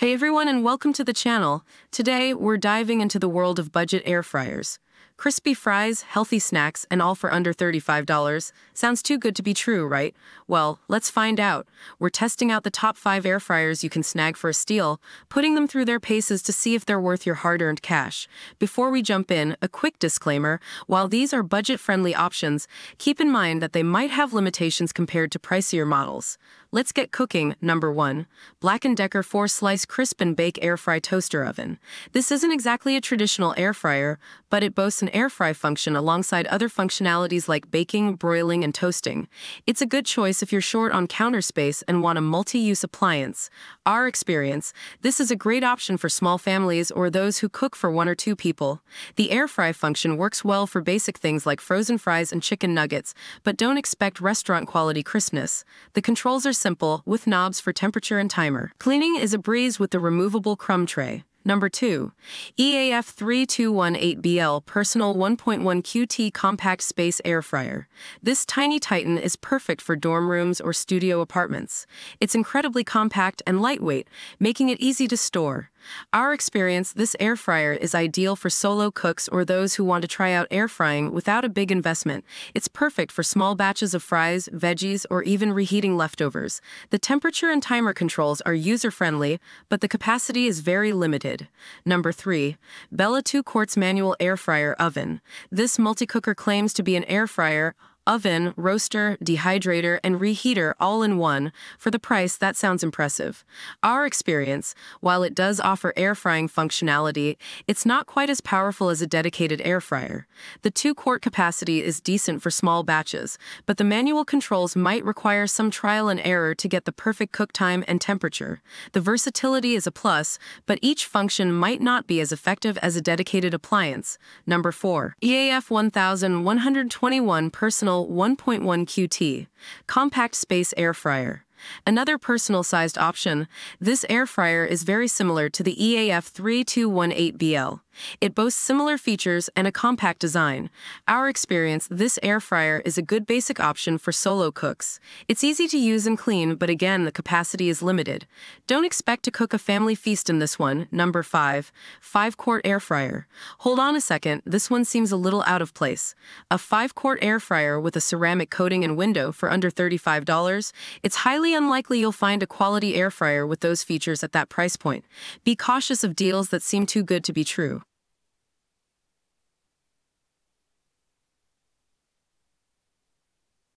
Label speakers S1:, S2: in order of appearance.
S1: Hey everyone, and welcome to the channel. Today, we're diving into the world of budget air fryers. Crispy fries, healthy snacks, and all for under $35. Sounds too good to be true, right? Well, let's find out. We're testing out the top 5 air fryers you can snag for a steal, putting them through their paces to see if they're worth your hard-earned cash. Before we jump in, a quick disclaimer. While these are budget-friendly options, keep in mind that they might have limitations compared to pricier models. Let's get cooking. Number 1. Black & Decker 4-Slice Crisp and Bake Air Fry Toaster Oven. This isn't exactly a traditional air fryer, but it boasts an air fry function alongside other functionalities like baking, broiling, and toasting. It's a good choice if you're short on counter space and want a multi-use appliance. Our experience, this is a great option for small families or those who cook for 1 or 2 people. The air fry function works well for basic things like frozen fries and chicken nuggets, but don't expect restaurant-quality crispness. The controls are simple, with knobs for temperature and timer. Cleaning is a breeze with the removable crumb tray. Number 2. EAF 3218BL Personal 1.1 QT Compact Space Air Fryer. This tiny titan is perfect for dorm rooms or studio apartments. It's incredibly compact and lightweight, making it easy to store. Our experience, this air fryer is ideal for solo cooks or those who want to try out air frying without a big investment. It's perfect for small batches of fries, veggies, or even reheating leftovers. The temperature and timer controls are user-friendly, but the capacity is very limited. Number 3. Bella 2 Quarts Manual Air Fryer Oven. This multi-cooker claims to be an air fryer, oven, roaster, dehydrator, and reheater all in one. For the price, that sounds impressive. Our experience, while it does offer air frying functionality, it's not quite as powerful as a dedicated air fryer. The 2-quart capacity is decent for small batches, but the manual controls might require some trial and error to get the perfect cook time and temperature. The versatility is a plus, but each function might not be as effective as a dedicated appliance. Number 4. EAF 1121 Personal 1.1 QT Compact Space Air Fryer. Another personal-sized option, this air fryer is very similar to the EAF 3218BL. It boasts similar features and a compact design. Our experience, this air fryer is a good basic option for solo cooks. It's easy to use and clean, but again, the capacity is limited. Don't expect to cook a family feast in this one. Number 5. 5-quart air fryer. Hold on a second, this one seems a little out of place. A 5-quart air fryer with a ceramic coating and window for under $35? It's highly unlikely you'll find a quality air fryer with those features at that price point. Be cautious of deals that seem too good to be true.